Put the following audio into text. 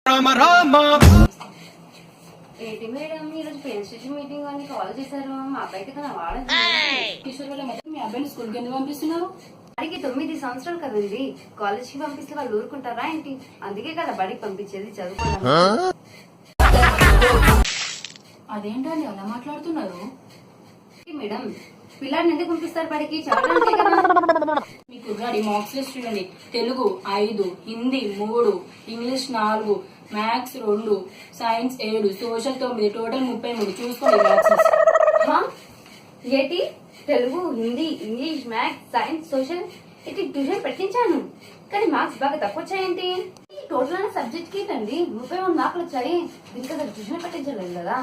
రామ రామ. ఏంటి మేడం ఈరోజు parents meeting అని కాల్ చేశారు. మా అబ్బాయికి కదా వాడదు. కిషోర్ వాళ్ళ మధ్య మీ అబ్బాయిని స్కూల్కి ఎందుకు పంపిస్తున్నారు? వాడికి 9 సంవత్సరాలు కదండి. కాలేజ్ కి పంపిస్తే వాళ్ళు ఊరుకుంటారా ఏంటి? అందుకే కదా బడికి పంపించేది, చదువుకోవడం. అదేంటండి అలా మాట్లాడుతున్నారు? మేడం పిల్లాడిని ఎందుకు పంపిస్తారు బడికి? చదవడానికే కదా. మీకు గాడి మార్క్స్ లిస్ట్ చూడండి. Telugu 5, Hindi 3, English 4, maths 2, science 7, social 9, total 33. చూసుకోండి మార్క్స్ లిస్ట్. ఏంటి Telugu, Hindi, English, maths, science, social ఇటు ట్యూషన్ పెట్టించాను, కానీ మార్క్స్ బాగా తక్కువ వచ్చాయేంటి? ఈ టోటల్ అనే సబ్జెక్ట్ కి తండి 33 మార్కులు వచ్చాయి. దీనికి అసలు ట్యూషన్ పెట్టించలేదు కదా.